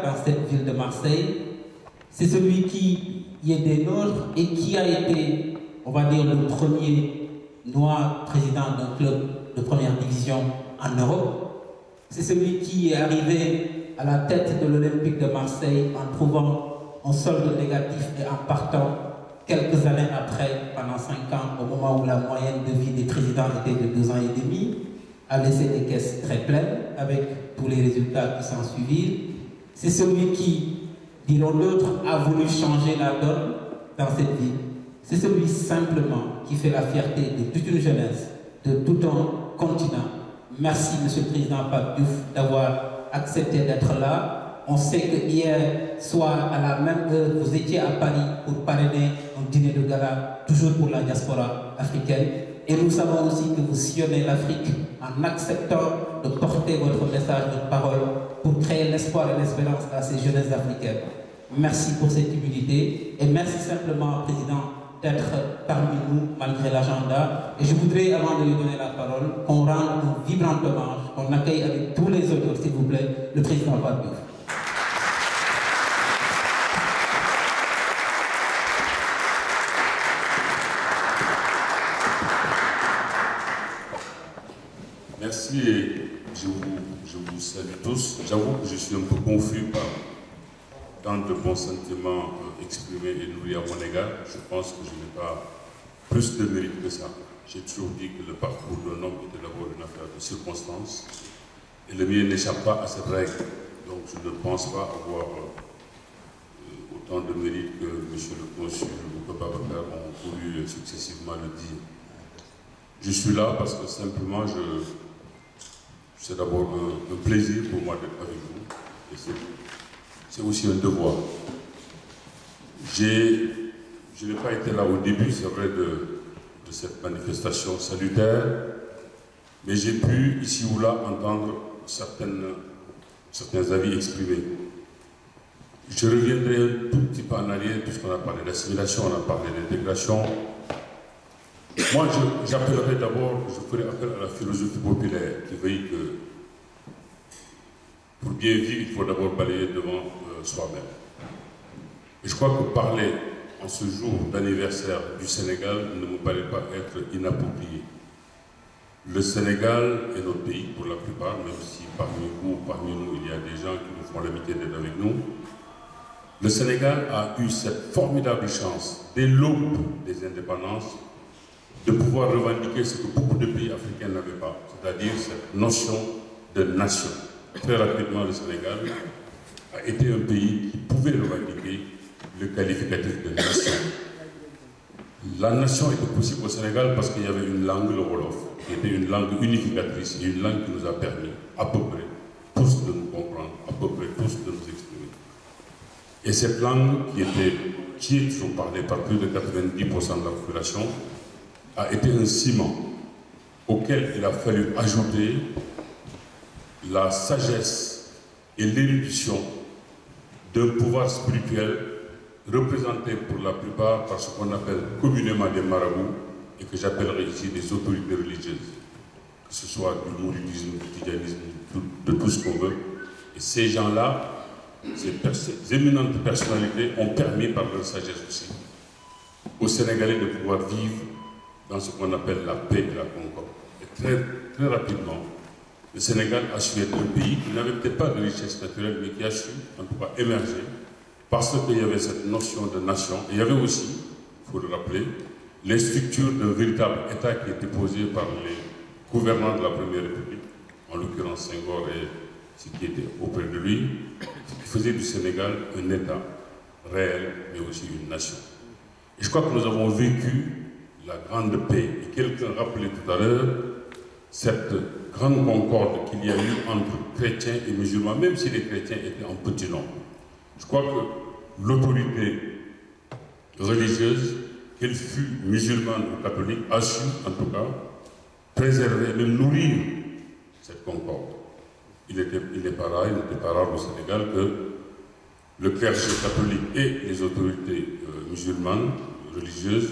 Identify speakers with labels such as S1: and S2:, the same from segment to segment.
S1: dans cette ville de Marseille. C'est celui qui est des nôtres et qui a été, on va dire, le premier noir président d'un club de première division en Europe. C'est celui qui est arrivé à la tête de l'Olympique de Marseille en trouvant un solde négatif et en partant quelques années après, pendant 5 ans, au moment où la moyenne de vie des présidents était de 2 ans et demi, a laissé des caisses très pleines avec tous les résultats qui s'en suivirent. C'est celui qui, diront d'autres, a voulu changer la donne dans cette ville. C'est celui simplement qui fait la fierté de toute une jeunesse, de tout un continent. Merci, Monsieur le Président Pape Diouf, d'avoir accepté d'être là. On sait que hier soir, à la même heure, vous étiez à Paris pour parrainer un dîner de gala, toujours pour la diaspora africaine. Et nous savons aussi que vous sillonnez l'Afrique en acceptant de porter votre message, votre parole, pour créer l'espoir et l'espérance à ces jeunesses africaines. Merci pour cette humilité et merci simplement, Président, d'être parmi nous malgré l'agenda. Et je voudrais, avant de lui donner la parole, qu'on rende un vibrant hommage, qu'on accueille avec tous les honneurs, s'il vous plaît, le Président Pape Diouf.
S2: Merci et je vous salue tous. J'avoue que je suis un peu confus par tant de bons sentiments exprimés et nourris à mon égard. Je pense que je n'ai pas plus de mérite que ça. J'ai toujours dit que le parcours d'un homme était d'abord une affaire de circonstances et le mien n'échappe pas à cette règle. Donc je ne pense pas avoir autant de mérite que M. le Consul ou que Babacar ont voulu successivement le dire. Je suis là parce que simplement c'est d'abord un plaisir pour moi d'être avec vous et c'est aussi un devoir. Je n'ai pas été là au début, c'est vrai, de cette manifestation salutaire, mais j'ai pu ici ou là entendre certains avis exprimés. Je reviendrai un tout petit peu en arrière puisqu'on a parlé d'assimilation, on a parlé d'intégration. Moi, j'appellerai d'abord, je ferai appel à la philosophie populaire qui veut que pour bien vivre, il faut d'abord balayer devant soi-même. Et je crois que parler en ce jour d'anniversaire du Sénégal ne me paraît pas être inapproprié. Le Sénégal est notre pays pour la plupart, même si parmi vous, parmi nous, il y a des gens qui nous font l'amitié d'être avec nous. Le Sénégal a eu cette formidable chance, dès l'aube des indépendances, de pouvoir revendiquer ce que beaucoup de pays africains n'avaient pas, c'est-à-dire cette notion de nation. Très rapidement, le Sénégal a été un pays qui pouvait revendiquer le qualificatif de nation. La nation était possible au Sénégal parce qu'il y avait une langue, le Wolof, qui était une langue unificatrice et une langue qui nous a permis à peu près tous de nous comprendre, à peu près tous de nous exprimer. Et cette langue qui est toujours parlée par plus de 90% de la population, a été un ciment auquel il a fallu ajouter la sagesse et l'érudition d'un pouvoir spirituel représenté pour la plupart par ce qu'on appelle communément des marabouts et que j'appellerai ici des autorités religieuses, que ce soit du mouridisme, du tijanisme, de tout ce qu'on veut. Et ces gens-là, ces éminentes personnalités ont permis par leur sagesse aussi aux Sénégalais de pouvoir vivre dans ce qu'on appelle la paix et la concorde. Et très rapidement, le Sénégal a su être un pays qui n'avait peut-être pas de richesse naturelle, mais qui a su, en tout cas, émerger, parce qu'il y avait cette notion de nation. Et il y avait aussi, il faut le rappeler, les structures d'un véritable État qui étaient posées par les gouvernants de la Première République, en l'occurrence Senghor et ce qui était auprès de lui, ce qui faisait du Sénégal un État réel, mais aussi une nation. Et je crois que nous avons vécu la grande paix. Et quelqu'un rappelait tout à l'heure cette grande concorde qu'il y a eu entre chrétiens et musulmans, même si les chrétiens étaient en petit nombre. Je crois que l'autorité religieuse, qu'elle fût musulmane ou catholique, a su, en tout cas, préserver, même nourrir cette concorde. Il n'est pas rare au Sénégal que le clergé catholique et les autorités musulmanes, religieuses,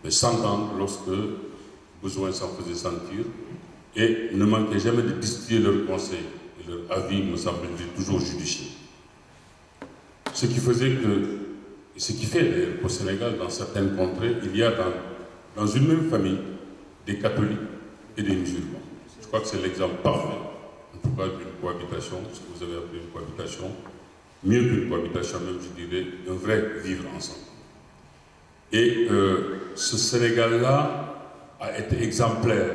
S2: s'entendent lorsque besoin s'en faisait sentir et ne manquaient jamais de distiller leurs conseils et leurs avis, me semble-t-il, toujours judicieux. Ce qui faisait que, ce qui fait d'ailleurs qu'au Sénégal, dans certaines contrées, il y a dans une même famille des catholiques et des musulmans. Je crois que c'est l'exemple parfait, en tout cas d'une cohabitation, ce que vous avez appelé une cohabitation, mieux qu'une cohabitation même, je dirais, un vrai vivre ensemble. Et ce Sénégal-là a été exemplaire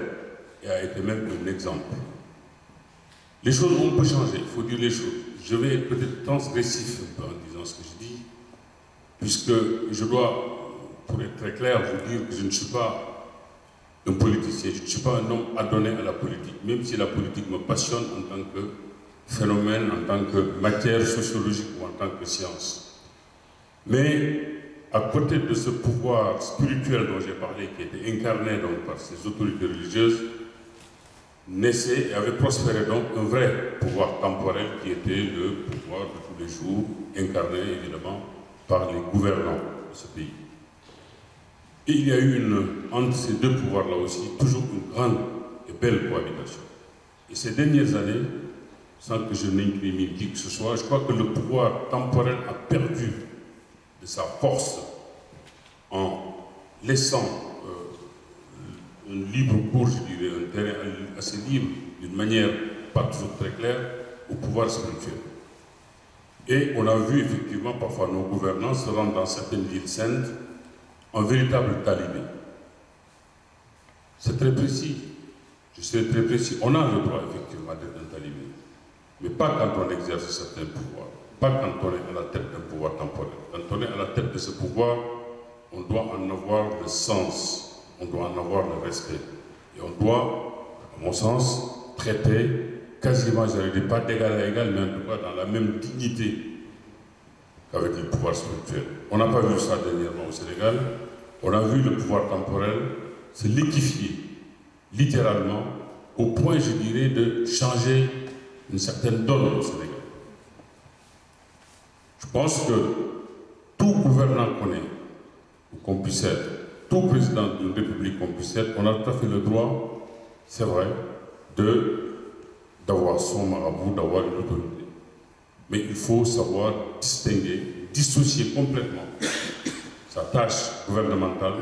S2: et a été même un exemple. Les choses ont un peu changé, il faut dire les choses. Je vais être peut-être transgressif un peu en disant ce que je dis, puisque je dois, pour être très clair, vous dire que je ne suis pas un politicien, je ne suis pas un homme adonné à la politique, même si la politique me passionne en tant que phénomène, en tant que matière sociologique ou en tant que science. Mais à côté de ce pouvoir spirituel dont j'ai parlé, qui était incarné donc par ces autorités religieuses, naissait et avait prospéré donc un vrai pouvoir temporel qui était le pouvoir de tous les jours, incarné évidemment par les gouvernants de ce pays. Et il y a eu entre ces deux pouvoirs-là aussi, toujours une grande et belle cohabitation. Et ces dernières années, sans que je n'incrimine qui que ce soit, je crois que le pouvoir temporel a perdu de sa force en laissant un libre cours, je dirais, un terrain assez libre, d'une manière pas toujours très claire, au pouvoir spirituel. Et on a vu effectivement parfois nos gouvernants se rendre dans certaines villes saintes en véritable talibé. C'est très précis, je sais très précis. On a le droit effectivement d'être un talibé, mais pas quand on exerce certains pouvoirs, pas quand on est à la tête d'un pouvoir temporel. Quand on est à la tête de ce pouvoir, on doit en avoir le sens. On doit en avoir le respect. Et on doit, à mon sens, traiter quasiment, je ne dis pas d'égal à égal, mais en tout cas dans la même dignité qu'avec le pouvoir spirituel. On n'a pas vu ça dernièrement au Sénégal. On a vu le pouvoir temporel se liquéfier, littéralement, au point, je dirais, de changer une certaine donne au Sénégal. Je pense que tout gouvernant qu'on ait, ou qu'on puisse être, tout président d'une république qu'on puisse être, on a tout à fait le droit, c'est vrai, d'avoir son marabout, d'avoir une autorité. Mais il faut savoir distinguer, dissocier complètement sa tâche gouvernementale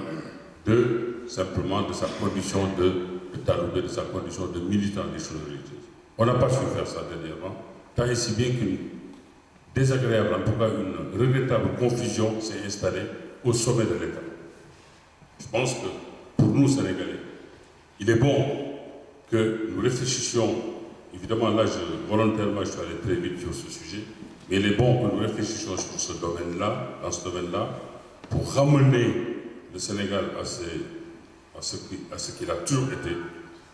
S2: simplement de sa condition de talibé, de sa condition de militant des choses religieuses. On n'a pas su faire ça dernièrement, tant et si bien qu'une désagréable, en tout cas une regrettable confusion s'est installée au sommet de l'État. Je pense que pour nous, Sénégalais, il est bon que nous réfléchissions, évidemment là, volontairement, je suis allé très vite sur ce sujet, mais il est bon que nous réfléchissions sur ce domaine-là, dans ce domaine-là, pour ramener le Sénégal à ce qu'il a toujours été,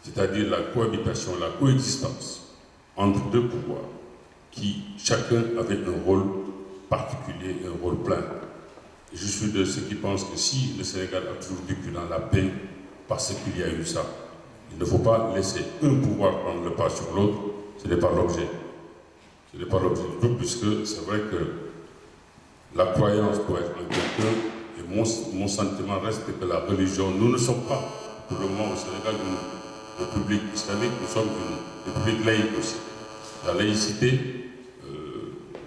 S2: c'est-à-dire la cohabitation, la coexistence entre deux pouvoirs qui, chacun avait un rôle particulier, un rôle plein. Je suis de ceux qui pensent que si le Sénégal a toujours vécu dans la paix, parce qu'il y a eu ça, il ne faut pas laisser un pouvoir prendre le pas sur l'autre, ce n'est pas l'objet. Ce n'est pas l'objet du tout, puisque c'est vrai que la croyance doit être en quelqu'un, et mon sentiment reste que la religion, nous ne sommes pas, pour le moment au Sénégal, une république islamique, nous sommes une république laïque aussi. La laïcité,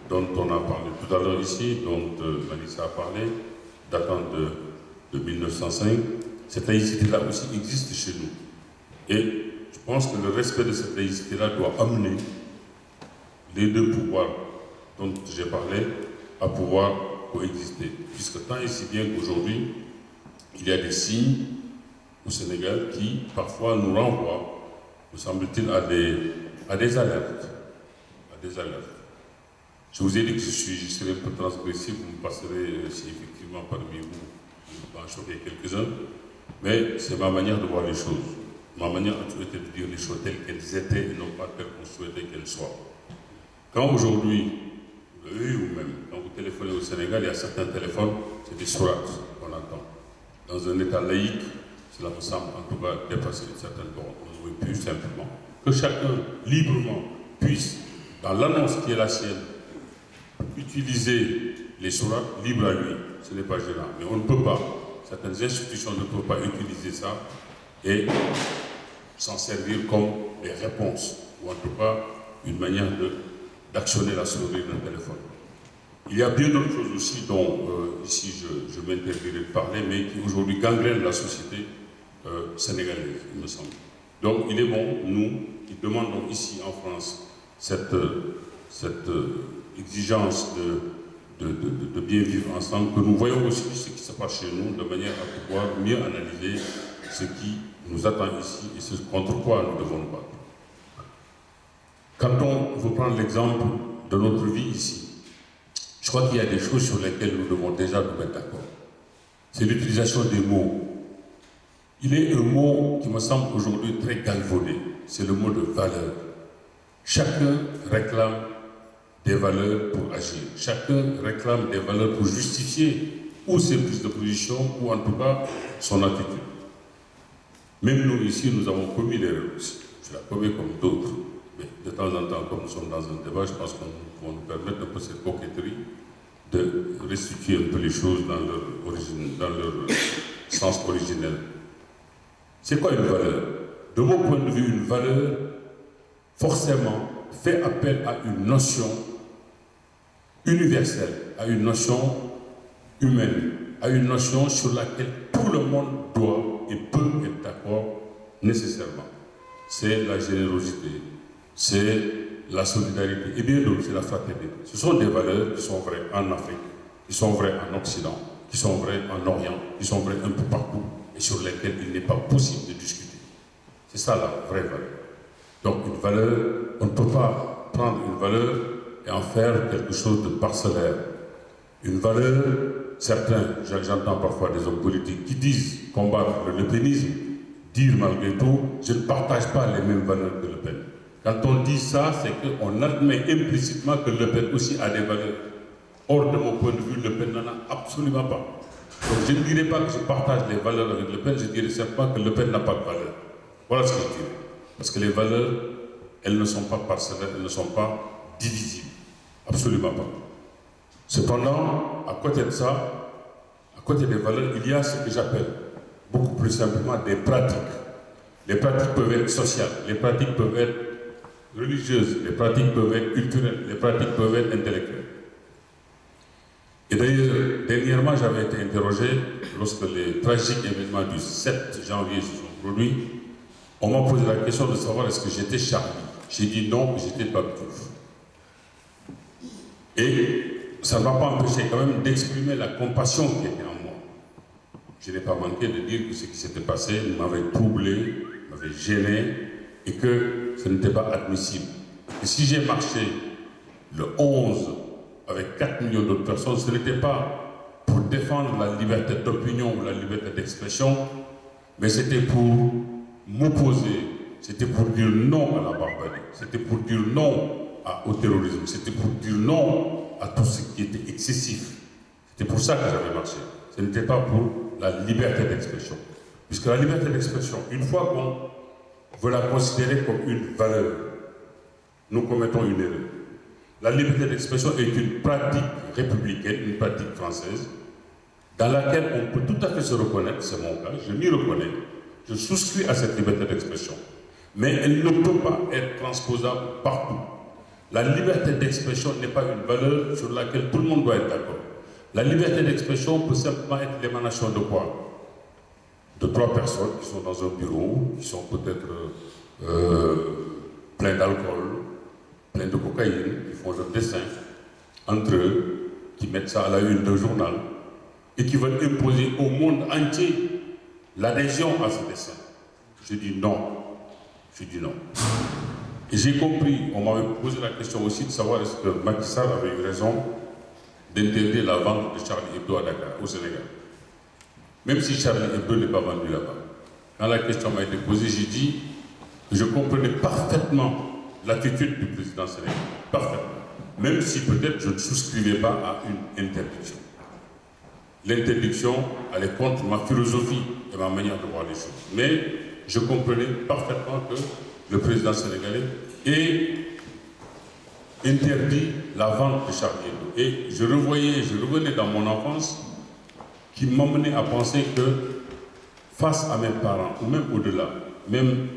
S2: dont on a parlé tout à l'heure ici, dont Malissa a parlé, datant de 1905, cette laïcité-là aussi existe chez nous. Et je pense que le respect de cette laïcité-là doit amener les deux pouvoirs dont j'ai parlé à pouvoir coexister. Puisque tant et si bien qu'aujourd'hui, il y a des signes au Sénégal qui parfois nous renvoient, me semble-t-il, à des alertes. Je vous ai dit que je serais un peu transgressif, vous me passerez si effectivement parmi vous, je vais en choquer quelques-uns, mais c'est ma manière de voir les choses. Ma manière a toujours été de dire les choses telles qu'elles étaient et non pas telles qu'on souhaitait qu'elles soient. Quand aujourd'hui, vous avez vu vous-même, quand vous téléphonez au Sénégal, il y a certains téléphones, c'est des sourates qu'on entend. Dans un état laïque, cela me semble en tout cas dépasser une certaine borne. On aurait pu simplement que chacun librement puisse, dans l'annonce qui est la sienne, utiliser les sourates libres à lui. Ce n'est pas gênant. Mais on ne peut pas, certaines institutions ne peuvent pas utiliser ça et s'en servir comme des réponses, ou en tout cas une manière d'actionner la sonnerie d'un téléphone. il y a bien d'autres choses aussi dont ici je m'interdirai de parler, mais qui aujourd'hui gangrènent la société sénégalaise, il me semble. Donc il est bon, nous, qui demandons ici en France cette exigence de bien vivre ensemble, que nous voyons aussi ce qui se passe chez nous, de manière à pouvoir mieux analyser ce qui nous attend ici et ce contre quoi nous devons nous battre. Quand on veut prendre l'exemple de notre vie ici, je crois qu'il y a des choses sur lesquelles nous devons déjà nous mettre d'accord. C'est l'utilisation des mots. Il est un mot qui me semble aujourd'hui très galvaudé, c'est le mot de valeur. Chacun réclame des valeurs pour agir. Chacun réclame des valeurs pour justifier ou ses prises de position ou en tout cas son attitude. Même nous ici, nous avons commis l'erreur aussi. Je la commets comme d'autres. Mais de temps en temps, comme nous sommes dans un débat, je pense qu'on va nous permettre un peu cette coquetterie de restituer un peu les choses dans leur sens originel. C'est quoi une valeur? De mon point de vue, une valeur, forcément, fait appel à une notion universelle, à une notion humaine, à une notion sur laquelle tout le monde doit et peut être d'accord nécessairement. C'est la générosité, c'est la solidarité, et bien d'autres, c'est la fraternité. Ce sont des valeurs qui sont vraies en Afrique, qui sont vraies en Occident, qui sont vraies en Orient, qui sont vraies un peu partout, et sur lesquelles il n'est pas possible de discuter. C'est ça la vraie valeur. Donc une valeur, on ne peut pas prendre une valeur et en faire quelque chose de parcellaire. Une valeur, certains, j'entends parfois des hommes politiques qui disent combattre le lepénisme, dire malgré tout, je ne partage pas les mêmes valeurs que Le Pen. Quand on dit ça, c'est qu'on admet implicitement que Le Pen aussi a des valeurs. Or, de mon point de vue, Le Pen n'en a absolument pas. Donc je ne dirais pas que je partage les valeurs avec Le Pen, je dirais simplement que Le Pen n'a pas de valeur. Voilà ce que je dirais. Parce que les valeurs, elles ne sont pas parcellaires, elles ne sont pas divisibles. Absolument pas. Cependant, à côté de ça, à côté des valeurs, il y a ce que j'appelle beaucoup plus simplement des pratiques. Les pratiques peuvent être sociales, les pratiques peuvent être religieuses, les pratiques peuvent être culturelles, les pratiques peuvent être intellectuelles. Et d'ailleurs, dernièrement, j'avais été interrogé lorsque les tragiques événements du 7 janvier se sont produits. On m'a posé la question de savoir est-ce que j'étais Charlie. J'ai dit non, j'étais Pape Diouf. Et ça ne m'a pas empêché quand même d'exprimer la compassion qui était en moi. Je n'ai pas manqué de dire que ce qui s'était passé m'avait troublé, m'avait gêné, et que ce n'était pas admissible. Et si j'ai marché le 11 avec 4 millions d'autres personnes, ce n'était pas pour défendre la liberté d'opinion ou la liberté d'expression, mais c'était pour m'opposer, c'était pour dire non à la barbarie, c'était pour dire non au terrorisme, c'était pour dire non à tout ce qui était excessif. C'était pour ça que j'avais marché. Ce n'était pas pour la liberté d'expression. Puisque la liberté d'expression, une fois qu'on veut la considérer comme une valeur, nous commettons une erreur. La liberté d'expression est une pratique républicaine, une pratique française, dans laquelle on peut tout à fait se reconnaître, c'est mon cas, je m'y reconnais, je souscris à cette liberté d'expression. Mais elle ne peut pas être transposable partout. La liberté d'expression n'est pas une valeur sur laquelle tout le monde doit être d'accord. La liberté d'expression peut simplement être l'émanation de quoi? De 3 personnes qui sont dans un bureau, qui sont peut-être pleins d'alcool, pleins de cocaïne, qui font leur dessin entre eux, qui mettent ça à la une d'un journal et qui veulent imposer au monde entier l'adhésion à ce dessin. Je dis non. Je dis non. Et j'ai compris, on m'avait posé la question aussi de savoir est-ce que Macky Sall avait eu raison d'interdire la vente de Charlie Hebdo à Dakar, au Sénégal. Même si Charlie Hebdo n'est pas vendu là-bas. Quand la question m'a été posée, j'ai dit que je comprenais parfaitement l'attitude du président sénégalais. Parfaitement. Même si peut-être je ne souscrivais pas à une interdiction. L'interdiction allait contre ma philosophie et ma manière de voir les choses. Mais je comprenais parfaitement que le président sénégalais ait interdit la vente de Charlie Hebdo. Et je revenais dans mon enfance qui m'emmenait à penser que face à mes parents, ou même au-delà, même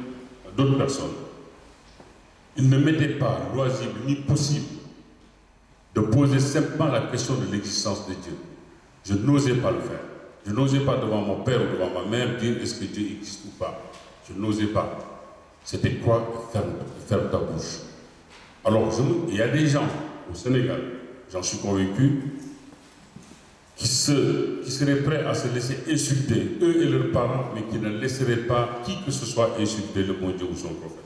S2: d'autres personnes, il ne m'était pas loisible ni possible de poser simplement la question de l'existence de Dieu. Je n'osais pas le faire. Je n'osais pas devant mon père ou devant ma mère dire est-ce que Dieu existe ou pas. Je n'osais pas. C'était croire et ferme ta bouche. Alors, il y a des gens au Sénégal, j'en suis convaincu, qui seraient prêts à se laisser insulter, eux et leurs parents, mais qui ne laisseraient pas qui que ce soit insulter le bon Dieu ou son prophète.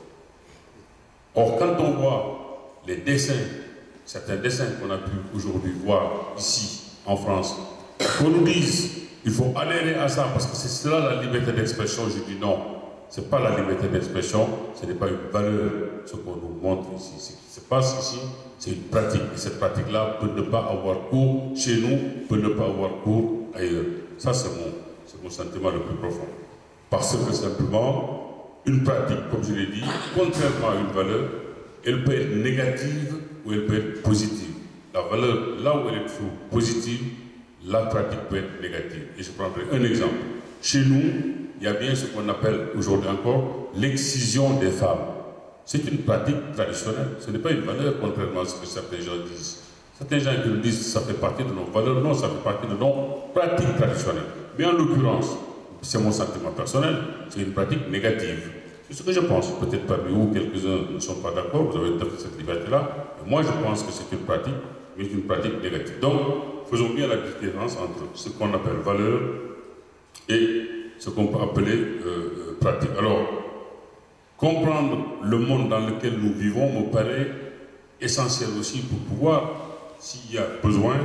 S2: Or, quand on voit les dessins, certains dessins qu'on a pu aujourd'hui voir ici, en France, qu'on nous dise il faut adhérer à ça parce que c'est cela la liberté d'expression, je dis non, ce n'est pas la liberté d'expression, ce n'est pas une valeur, ce qu'on nous montre ici. Ce qui se passe ici, c'est une pratique. Et cette pratique-là peut ne pas avoir cours chez nous, peut ne pas avoir cours ailleurs. Ça, c'est mon sentiment le plus profond. Parce que simplement, une pratique, comme je l'ai dit, contrairement à une valeur, elle peut être négative ou elle peut être positive. La valeur, là où elle est trop positive, la pratique peut être négative. Et je prendrai un exemple. Chez nous, il y a bien ce qu'on appelle aujourd'hui encore l'excision des femmes. C'est une pratique traditionnelle. Ce n'est pas une valeur, contrairement à ce que certains gens disent. Certains gens qui nous disent que ça fait partie de nos valeurs. Non, ça fait partie de nos pratiques traditionnelles. Mais en l'occurrence, c'est mon sentiment personnel, c'est une pratique négative. C'est ce que je pense. Peut-être parmi vous, quelques-uns ne sont pas d'accord, vous avez peut-être cette liberté-là. Moi, je pense que c'est une pratique, mais une pratique négative. Donc, faisons bien la différence entre ce qu'on appelle valeur et ce qu'on peut appeler pratique. Alors, comprendre le monde dans lequel nous vivons me paraît essentiel aussi pour pouvoir, s'il y a besoin,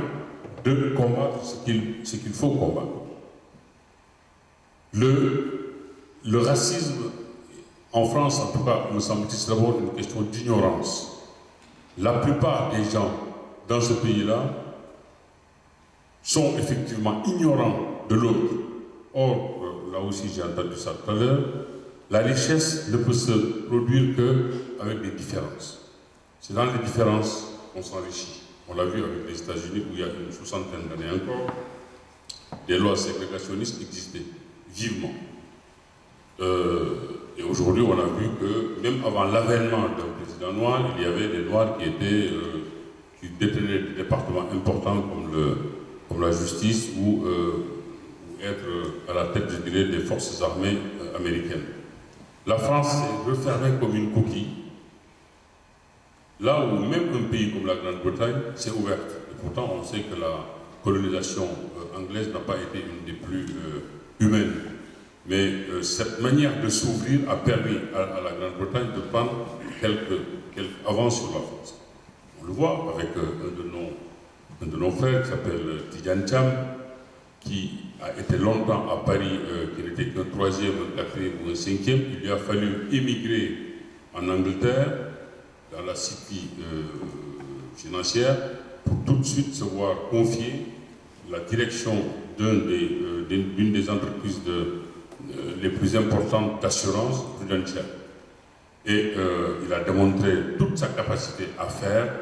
S2: de combattre ce qu'il faut combattre. Le racisme, en France en tout cas, me semble-t-il, c'est d'abord une question d'ignorance. La plupart des gens dans ce pays-là sont effectivement ignorants de l'autre. Or, là aussi j'ai entendu ça tout à l'heure, la richesse ne peut se produire qu'avec des différences. C'est dans les différences qu'on s'enrichit. On l'a vu avec les États-Unis où il y a une soixantaine d'années encore, des lois ségrégationnistes existaient vivement. Et aujourd'hui, on a vu que même avant l'avènement d'un président noir, il y avait des noirs qui détenaient des départements importants comme la justice ou être à la tête, je dirais, des forces armées américaines. La France s'est refermée comme une coquille, là où même un pays comme la Grande-Bretagne s'est ouverte. Et pourtant, on sait que la colonisation anglaise n'a pas été une des plus humaines. Mais cette manière de s'ouvrir a permis à la Grande-Bretagne de prendre quelques avances sur la France. On le voit avec un de nos frères qui s'appelle Tidjane Thiam, qui a été longtemps à Paris, qui n'était qu'un troisième, un quatrième ou un cinquième. Il lui a fallu émigrer en Angleterre, dans la city financière, pour tout de suite se voir confier la direction d'une des entreprises les plus importantes d'assurance prudentielle. Et il a démontré toute sa capacité à faire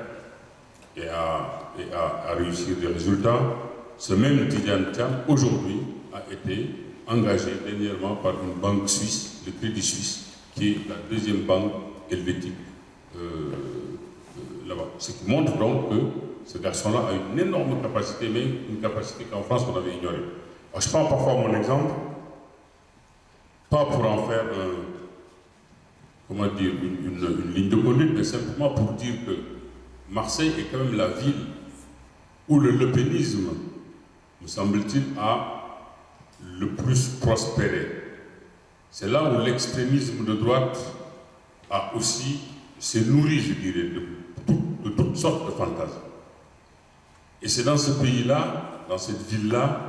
S2: et à réussir des résultats. Ce même Tidjane Thiam, aujourd'hui, a été engagé dernièrement par une banque suisse, le Crédit Suisse, qui est la deuxième banque helvétique là-bas. Ce qui montre donc que ce garçon-là a une énorme capacité, mais une capacité qu'en France on avait ignorée. Alors, je prends parfois mon exemple, pas pour en faire une ligne de conduite, mais simplement pour dire que Marseille est quand même la ville où le lepénisme, me semble-t-il, a le plus prospéré. C'est là où l'extrémisme de droite a aussi s'est nourri, je dirais, de toutes sortes de fantasmes. Et c'est dans ce pays-là, dans cette ville-là,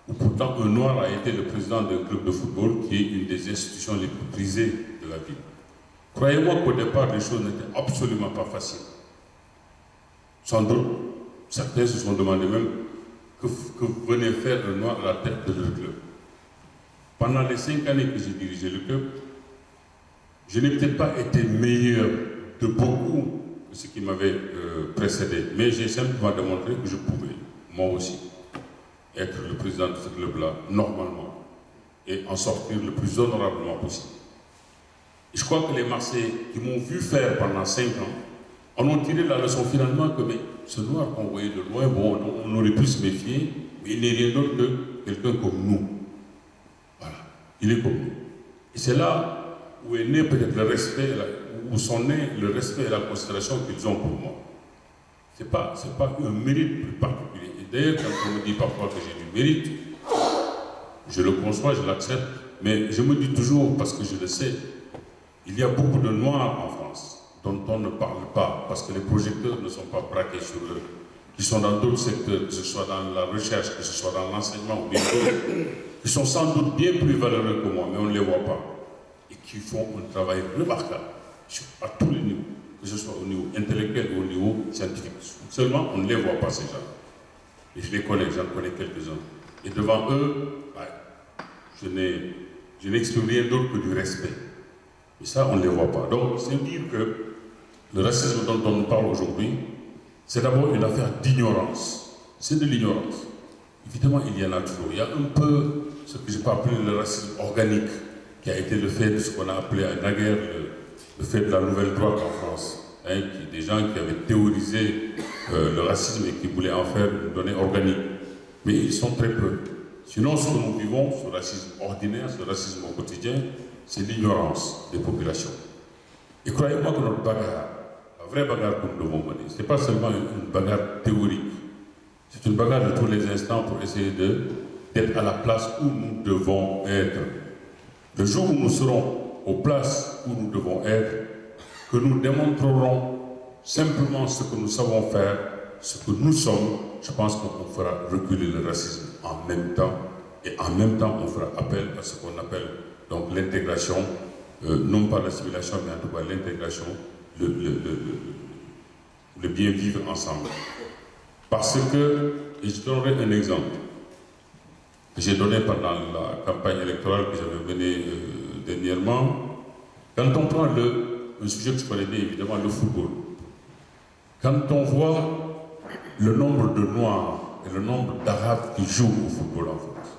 S2: où pourtant un noir a été le président d'un club de football qui est une des institutions les plus prisées de la ville. Croyez-moi qu'au départ, les choses n'étaient absolument pas faciles. Sans doute, certains se sont demandé même que venait faire le noir à la tête de leur club. Pendant les 5 années que j'ai dirigé le club, je n'ai peut-être pas été meilleur de beaucoup que ce qui m'avait précédé, mais j'ai simplement démontré que je pouvais, moi aussi, être le président de ce club-là, normalement, et en sortir le plus honorablement possible. Et je crois que les Marseillais qui m'ont vu faire pendant 5 ans en ont tiré la leçon finalement que mais ce noir qu'on voyait de loin, bon, on aurait pu se méfier, mais il n'est rien d'autre que quelqu'un comme nous. Voilà, il est comme nous. Et c'est là où est né peut-être le respect, où sont nés le respect et la considération qu'ils ont pour moi. Ce n'est pas un mérite plus particulier. Et d'ailleurs, quand on me dit parfois que j'ai du mérite, je le conçois, je l'accepte, mais je me dis toujours, parce que je le sais, il y a beaucoup de noirs en France dont on ne parle pas, parce que les projecteurs ne sont pas braqués sur eux, qui sont dans d'autres secteurs, que ce soit dans la recherche, que ce soit dans l'enseignement ou bien d'autres, qui sont sans doute bien plus valeureux que moi, mais on ne les voit pas, et qui font un travail remarquable à tous les niveaux, que ce soit au niveau intellectuel ou au niveau scientifique. Seulement, on ne les voit pas, ces gens. Et je les connais, j'en connais quelques-uns. Et devant eux, je n'exprime rien d'autre que du respect. Et ça, on ne les voit pas. Donc, c'est dire que le racisme dont on nous parle aujourd'hui, c'est d'abord une affaire d'ignorance. C'est de l'ignorance. Évidemment, il y en a toujours. Il y a un peu ce que je peux appeler le racisme organique, qui a été le fait de ce qu'on a appelé à naguère le fait de la nouvelle droite en France. Hein, des gens qui avaient théorisé le racisme et qui voulaient en faire une donnée organique. Mais ils sont très peu. Sinon, ce que nous vivons, ce racisme ordinaire, ce racisme au quotidien, c'est l'ignorance des populations. Et croyez-moi que notre bagarre, la vraie bagarre que nous devons mener, ce n'est pas seulement une bagarre théorique, c'est une bagarre de tous les instants pour essayer d'être à la place où nous devons être. Le jour où nous serons aux places où nous devons être, que nous démontrerons simplement ce que nous savons faire, ce que nous sommes, je pense qu'on fera reculer le racisme en même temps, et en même temps on fera appel à ce qu'on appelle donc l'intégration, non pas l'assimilation, mais en tout cas l'intégration, le bien vivre ensemble. Parce que, et je donnerai un exemple, que j'ai donné pendant la campagne électorale que j'avais menée dernièrement. Quand on prend un sujet que je connais bien évidemment, le football, quand on voit le nombre de Noirs et le nombre d'Arabes qui jouent au football en France,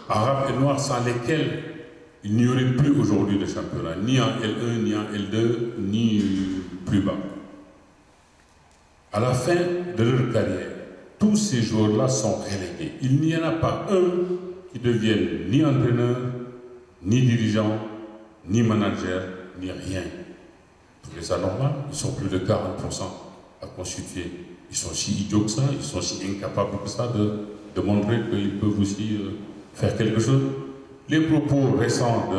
S2: Arabes et Noirs sans lesquels il n'y aurait plus aujourd'hui de championnat, ni en L1, ni en L2, ni plus bas. À la fin de leur carrière, tous ces joueurs-là sont relégués. Il n'y en a pas un qui devienne ni entraîneur, ni dirigeant, ni manager, ni rien. Vous trouvez ça normal? Ils sont plus de 40% à constituer. Ils sont si idiots que ça, ils sont si incapables que ça de montrer qu'ils peuvent aussi faire quelque chose. Les propos récents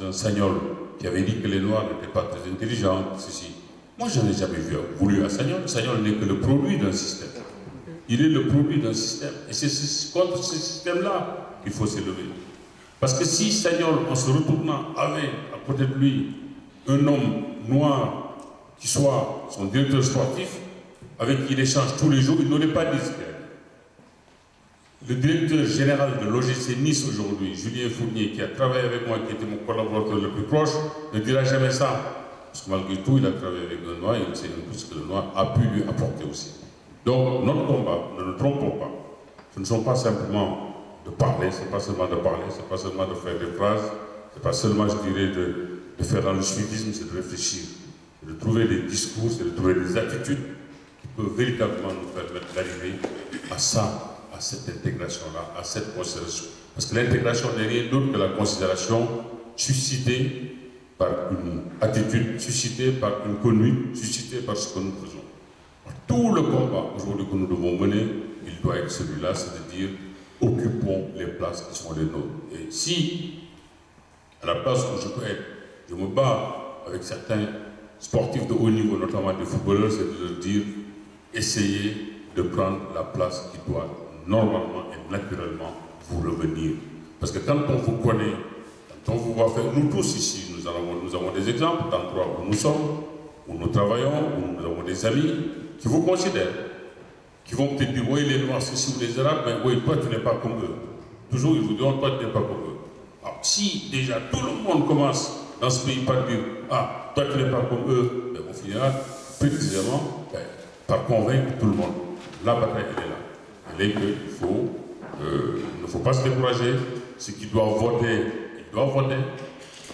S2: d'un Sagnol qui avait dit que les Noirs n'étaient pas très intelligents, ceci. Moi, je n'ai jamais voulu à Sagnol. Sagnol n'est que le produit d'un système. Il est le produit d'un système. Et c'est contre ce système-là qu'il faut s'élever. Parce que si Sagnol, en se retournant, avait à côté de lui un homme noir qui soit son directeur sportif, avec qui il échange tous les jours, il n'aurait pas dit ce qu'il a dit. Le directeur général de l'OGC Nice aujourd'hui, Julien Fournier, qui a travaillé avec moi, qui était mon collaborateur le plus proche, ne dira jamais ça. Parce que malgré tout, il a travaillé avec un noir et il sait un peu ce que le noir a pu lui apporter aussi. Donc, notre combat, ne nous trompons pas, ce ne sont pas simplement de parler, c'est pas seulement de parler, c'est pas seulement de faire des phrases, c'est pas seulement, je dirais, de faire dans le suivisme, c'est de réfléchir, c'est de trouver des discours, c'est de trouver des attitudes qui peuvent véritablement nous permettre d'arriver à ça, à cette intégration-là, à cette considération. Parce que l'intégration n'est rien d'autre que la considération suscitée par une attitude, suscitée par une conduite, suscitée par ce que nous faisons. Tout le combat aujourd'hui que nous devons mener, il doit être celui-là, c'est de dire occupons les places qui sont les nôtres. Et si, à la place où je peux être, je me bats avec certains sportifs de haut niveau, notamment des footballeurs, c'est de leur dire essayez de prendre la place qui doit normalement et naturellement vous revenir. Parce que quand on vous connaît, quand on vous voit faire, nous tous ici, nous avons des exemples d'endroits où nous sommes, où nous travaillons, où nous avons des amis qui vous considèrent, qui vont peut-être dire, oui, les Noirs, ceci ou les Arabes, mais oui, toi, tu n'es pas comme eux. Toujours, ils vous diront, toi, tu n'es pas comme eux. Alors, si déjà tout le monde commence dans ce pays par dire, ah, toi, tu n'es pas comme eux, ben, on finira précisément par convaincre tout le monde. La bataille, elle est là. Elle est qu'il ne faut pas se décourager. Ceux qui doivent voter, ils doivent voter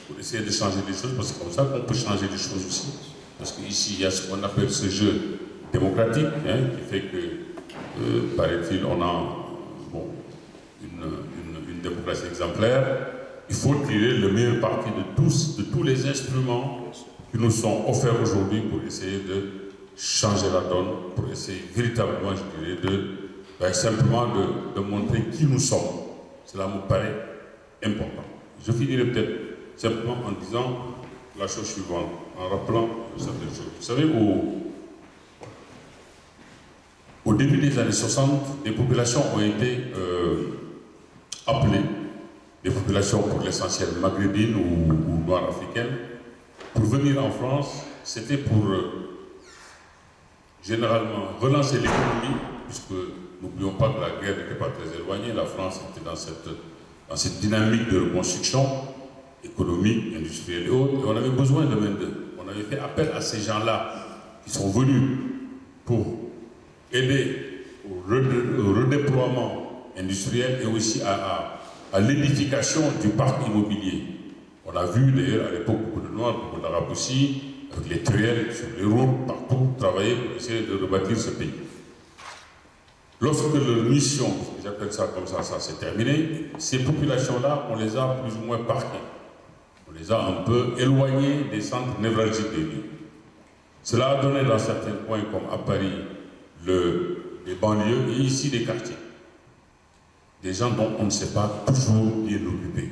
S2: pour essayer de changer les choses, parce que c'est comme ça qu'on peut changer les choses aussi. Parce qu'ici, il y a ce qu'on appelle ce jeu démocratique, hein, qui fait que, paraît-il, on a une démocratie exemplaire. Il faut tirer le meilleur parti de tous les instruments qui nous sont offerts aujourd'hui pour essayer de changer la donne, pour essayer véritablement, je dirais, simplement de montrer qui nous sommes. Cela me paraît important. Je finirai peut-être simplement en disant la chose suivante, en rappelant certaines choses. Vous savez, au début des années 60, les populations ont été appelées, des populations pour l'essentiel maghrébines ou noires africaines, pour venir en France. C'était pour généralement relancer l'économie, puisque n'oublions pas que la guerre n'était pas très éloignée, la France était dans cette dynamique de reconstruction économique, industrielle et autres, et on avait besoin de main-d'œuvre. On avait fait appel à ces gens-là qui sont venus pour aider au redéploiement industriel et aussi à l'édification du parc immobilier. On a vu d'ailleurs à l'époque beaucoup de Noirs, beaucoup d'Arabes aussi, avec les truelles sur les routes, partout, travailler pour essayer de rebâtir ce pays. Lorsque leur mission, j'appelle ça comme ça s'est terminé, ces populations-là, on les a plus ou moins parquées. On les a un peu éloignées des centres névralgiques des villes. Cela a donné dans certains coins, comme à Paris, les banlieues et ici des quartiers. Des gens dont on ne s'est pas toujours bien occupé.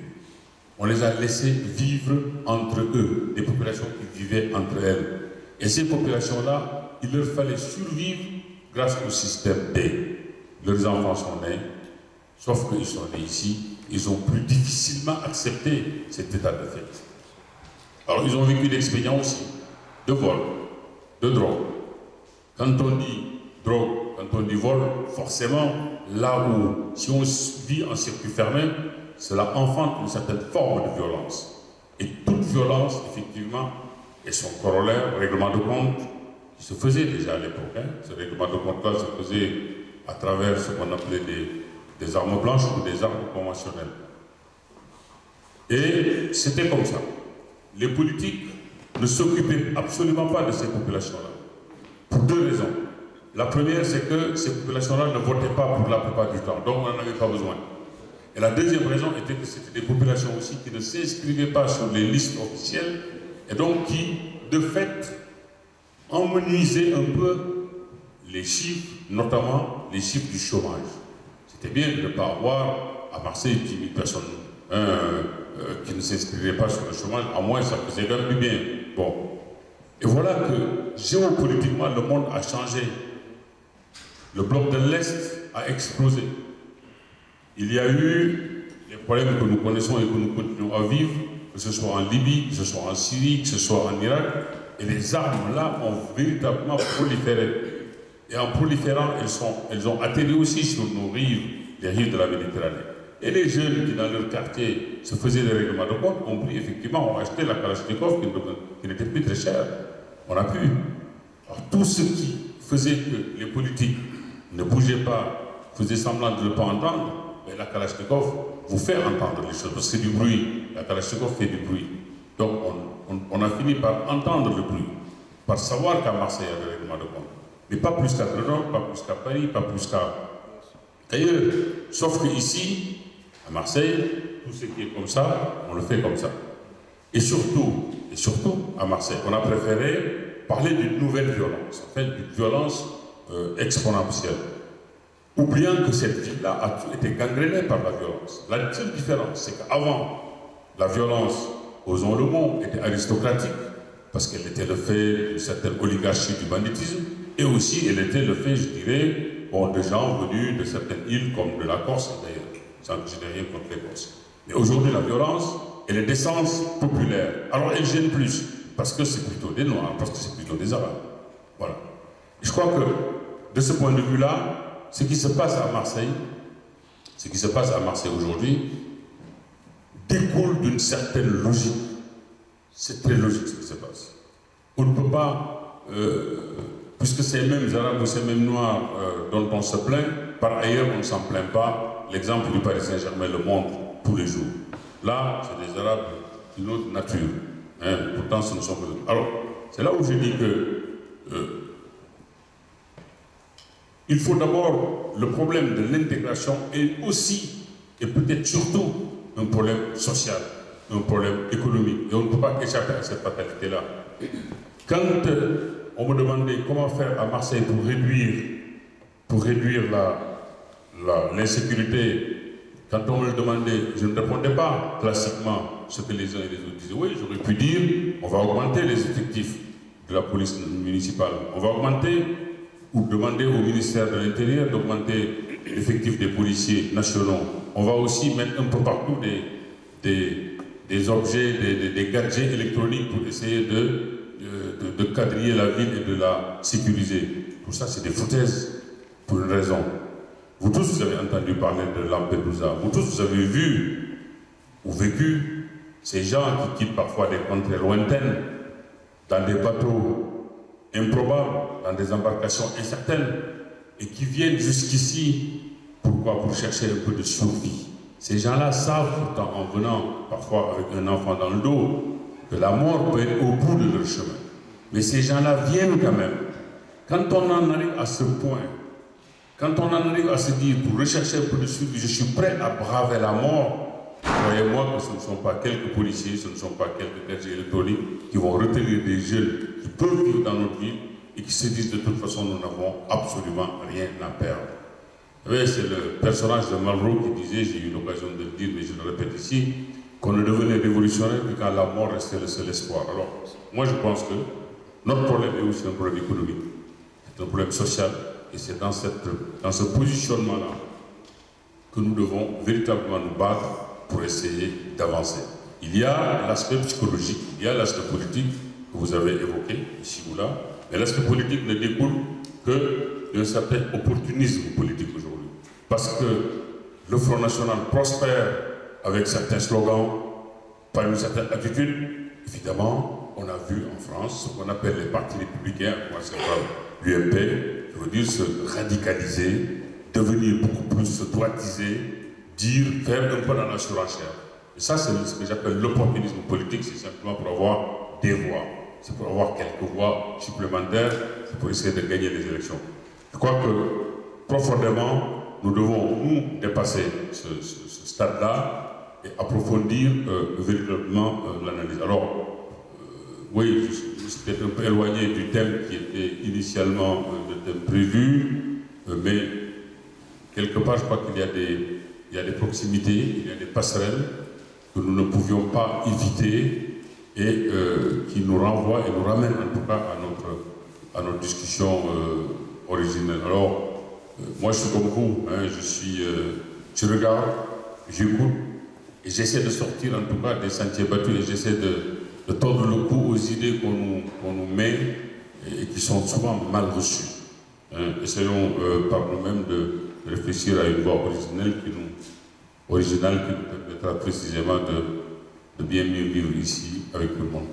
S2: On les a laissés vivre entre eux, des populations qui vivaient entre elles. Et ces populations-là, il leur fallait survivre grâce au système D. Leurs enfants sont nés, sauf qu'ils sont nés ici, ils ont plus difficilement accepté cet état de fait. Alors ils ont vécu d'expédients aussi, de vol, de drogue. Quand on dit drogue, quand on dit vol, forcément, là où, si on vit en circuit fermé, cela enfante une certaine forme de violence. Et toute violence, effectivement, et son corollaire, règlement de compte, qui se faisait déjà à l'époque. Hein. Ce règlement de compte-là se faisait à travers ce qu'on appelait des armes blanches ou des armes conventionnelles. Et c'était comme ça. Les politiques ne s'occupaient absolument pas de ces populations-là. Pour deux raisons. La première, c'est que ces populations-là ne votaient pas pour la plupart du temps, donc on n'en avait pas besoin. Et la deuxième raison était que c'était des populations aussi qui ne s'inscrivaient pas sur les listes officielles et donc qui, de fait, emmenuisaient un peu les chiffres, notamment les chiffres du chômage. C'était bien de ne pas avoir à Marseille 10 000 personnes qui ne s'inscrivaient pas sur le chômage, à moins ça faisait quand même du bien. Bon. Et voilà que géopolitiquement le monde a changé. Le bloc de l'Est a explosé. Il y a eu les problèmes que nous connaissons et que nous continuons à vivre, que ce soit en Libye, que ce soit en Syrie, que ce soit en Irak, et les armes là ont véritablement proliféré. Et en proliférant, elles ont atterri aussi sur nos rives, les rives de la Méditerranée. Et les jeunes qui dans leur quartier se faisaient des règlements de compte ont pris effectivement, ont acheté la Kalachnikov qui n'était plus très chère. On a pu. Alors tout ce qui faisait que les politiques ne bougeaient pas, faisaient semblant de ne pas entendre, mais la Kalachnikov vous fait entendre les choses, parce que c'est du bruit. La Kalachnikov fait du bruit. Donc on a fini par entendre le bruit, par savoir qu'à Marseille, il y a des règlements de compte. Mais pas plus qu'à Grenoble, pas plus qu'à Paris, pas plus qu'ailleurs. Sauf qu'ici, à Marseille, tout ce qui est comme ça, on le fait comme ça. Et surtout, à Marseille, on a préféré parler d'une nouvelle violence, en fait, d'une violence exponentielle. Oubliant que cette ville-là a été gangrénée par la violence. La seule différence, c'est qu'avant, la violence, osons le mot, était aristocratique, parce qu'elle était le fait d'une certaine oligarchie du banditisme, et aussi elle était le fait, je dirais, de gens venus de certaines îles, comme de la Corse d'ailleurs, sans que je n'ai rien contre les Corses. Mais aujourd'hui, la violence, elle est d'essence populaire. Alors elle gêne plus, parce que c'est plutôt des Noirs, parce que c'est plutôt des Arabes. Voilà. Et je crois que, de ce point de vue-là, ce qui se passe à Marseille, aujourd'hui, découle d'une certaine logique. C'est très logique ce qui se passe. On ne peut pas, puisque ces mêmes Arabes ou ces mêmes Noirs dont on se plaint, par ailleurs on ne s'en plaint pas. L'exemple du Paris Saint-Germain le montre tous les jours. Là, c'est des Arabes d'une autre nature. Hein, pourtant, ce ne sont que... Alors, c'est là où je dis que Il faut d'abord, le problème de l'intégration est aussi, et peut-être surtout, un problème social, un problème économique. Et on ne peut pas échapper à cette fatalité-là. Quand on me demandait comment faire à Marseille pour réduire l'insécurité, quand on me le demandait, je ne répondais pas classiquement ce que les uns et les autres disaient. Oui, j'aurais pu dire, on va augmenter les effectifs de la police municipale. On va augmenter ou demander au ministère de l'Intérieur d'augmenter l'effectif des policiers nationaux. On va aussi mettre un peu partout des objets, des gadgets électroniques pour essayer de quadriller la ville et de la sécuriser. Tout ça, c'est des foutaises pour une raison. Vous tous, vous avez entendu parler de Lampedusa. Vous tous, vous avez vu ou vécu ces gens qui quittent parfois des contrées lointaines dans des bateaux improbables, dans des embarcations incertaines et qui viennent jusqu'ici. Pourquoi? Pour chercher un peu de survie. Ces gens-là savent pourtant, en venant parfois avec un enfant dans le dos, que la mort peut être au bout de leur chemin. Mais ces gens-là viennent quand même. Quand on en arrive à ce point, quand on en arrive à se dire, pour rechercher un peu de survie, je suis prêt à braver la mort, croyez-moi que ce ne sont pas quelques policiers, ce ne sont pas quelques gadgets électroniques qui vont retenir des jeunes qui peuvent vivre dans notre ville et qui se disent de toute façon, nous n'avons absolument rien à perdre. Vous savez, c'est le personnage de Malraux qui disait, j'ai eu l'occasion de le dire, mais je le répète ici, qu'on ne devenait révolutionnaire que quand la mort restait le seul espoir. Alors, moi je pense que notre problème est aussi un problème économique, c'est un problème social, et c'est dans ce positionnement-là que nous devons véritablement nous battre pour essayer d'avancer. Il y a l'aspect psychologique, il y a l'aspect politique que vous avez évoqué, ici ou là, mais l'aspect politique ne découle que d'un certain opportunisme politique aujourd'hui. Parce que le Front National prospère avec certains slogans, par une certaine attitude. Évidemment, on a vu en France ce qu'on appelle les partis républicains, moi c'est pas l'UMP, je veux dire se radicaliser, devenir beaucoup plus se droitiser, dire, faire un peu dans la surenchère. Et ça, c'est ce que j'appelle l'opportunisme politique, c'est simplement pour avoir des voix. C'est pour avoir quelques voix supplémentaires, c'est pour essayer de gagner les élections. Je crois que profondément, nous devons nous dépasser ce stade-là et approfondir véritablement l'analyse. Alors, oui, je suis peut-être un peu éloigné du thème qui était initialement le thème prévu, mais quelque part, je crois qu'il y a des proximités, il y a des passerelles que nous ne pouvions pas éviter et qui nous renvoient et nous ramènent en tout cas à notre discussion originelle. Alors, moi je suis comme vous, hein, je regarde, j'écoute et j'essaie de sortir en tout cas des sentiers battus et j'essaie de tordre le cou aux idées qu'on nous met et qui sont souvent mal reçues. Hein. Essayons par nous-mêmes de réfléchir à une voie originale qui nous permettra précisément de bien mieux vivre ici avec tout le monde.